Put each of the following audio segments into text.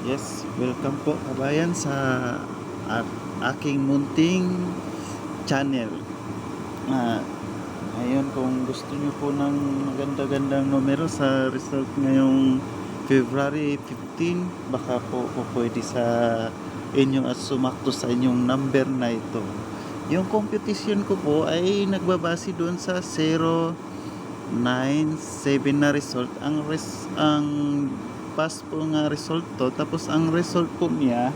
Yes, welcome po kabayan sa aking munting channel. Ah, Ngayon kung gusto niyo po ng maganda-gandang numero sa result ngayong February 15, baka po pwede sa inyo at sumakto sa inyong number na ito. Yung competition ko po ay nagbabase doon sa 097 na result. Ang pass po nga result to, tapos ang result po niya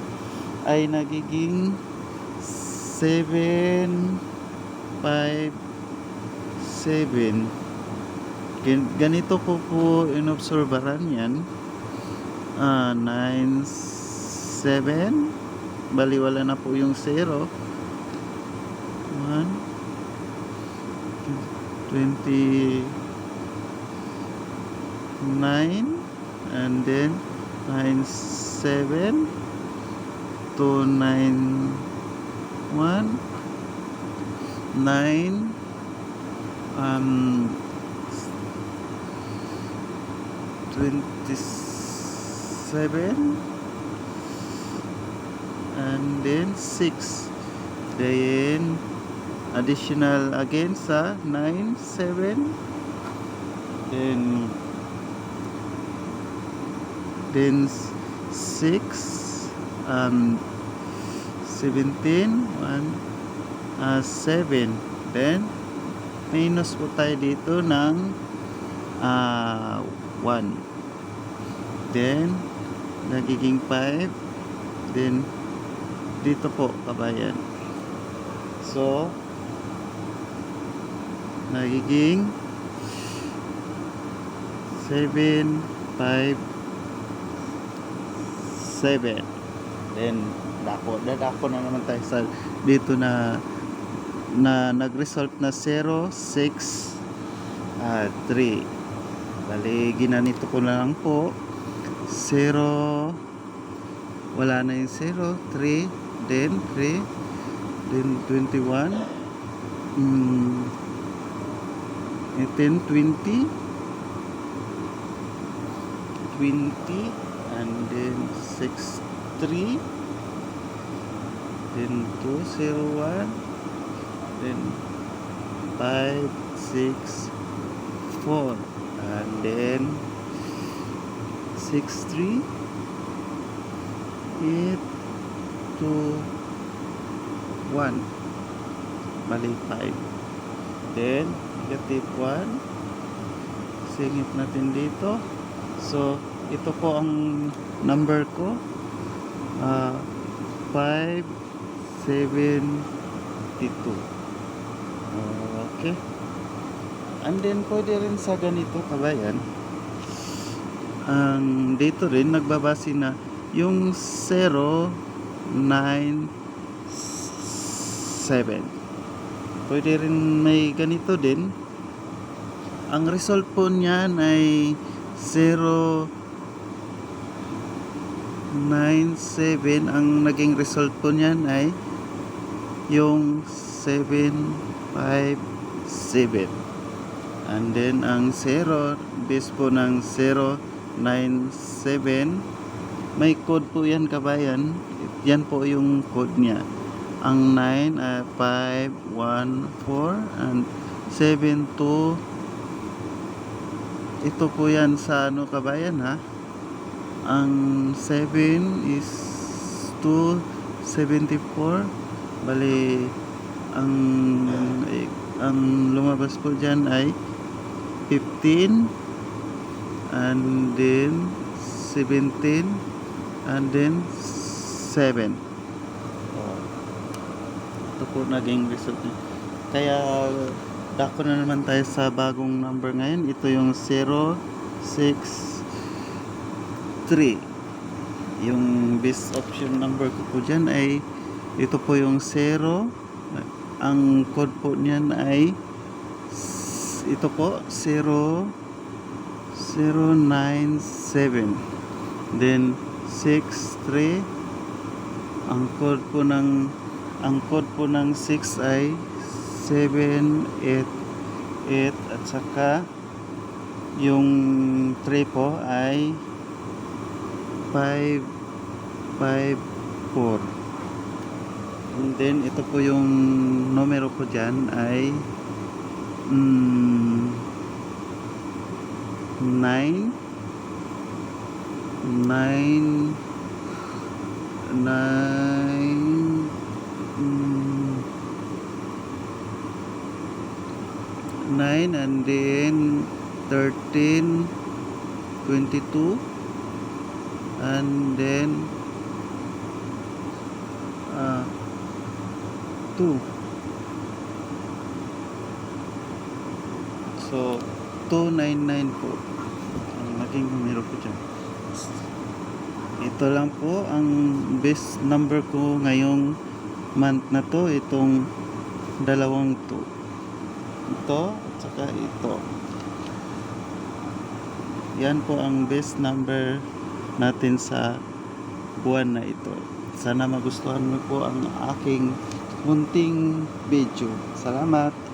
ay nagiging 757. Ganito ko po inobserbaran yan. 97, baliwala na po yung 0. 1 29, and then 97 291 9 27, and then 6, then additional again sa 97, then 6, 17, 7, then minus po tayo dito ng 1, then nagiging 5, then dito po kabayan, so nagiging 757, then dako na naman tayo sa dito na nag-result na 063. Bali ginanito ko na lang po 0, wala na yung 0, 3, then 21, 10, 20, and then 63, then 201, then 5, 6, 4, and then 63, 8, 2, 1, bali 5, then negative 1, singit natin dito. So ito po ang number ko, 572. Okay, and then pwede rin sa ganito kabayan, ang dito rin nagbabase na yung 097, pwede rin may ganito din. Ang result po niyan ay 097, ang naging result po niyan ay yung 757, and then ang 0 base po ng 097, may code po yan kabayan, yan po yung code niya. Ang 9 ay 514, and 72, ito po yan sa ano kabayan ha. Ang 7 is 274, bali ang lumabas po dyan ay 15, and then 17, and then 7. Ito po naging result niya. Kaya dako na naman tayo sa bagong number ngayon. Ito yung 063. Yung best option number ko po dyan ay ito po yung 0. Ang code po niyan ay ito po 097, then 63. ang code po ng 6 ay 788, at saka yung 3 po ay 5 4. And then, ito po yung numero ko dyan ay 9 and then 13, 22 and then 2. So 299 po ang naging numero ko dyan. Ito lang po ang best number ko ngayong month na to, itong dalawang to, ito at saka ito. Yan po ang best number natin sa buwan na ito. Sana magustuhan mo po ang aking munting video. Salamat.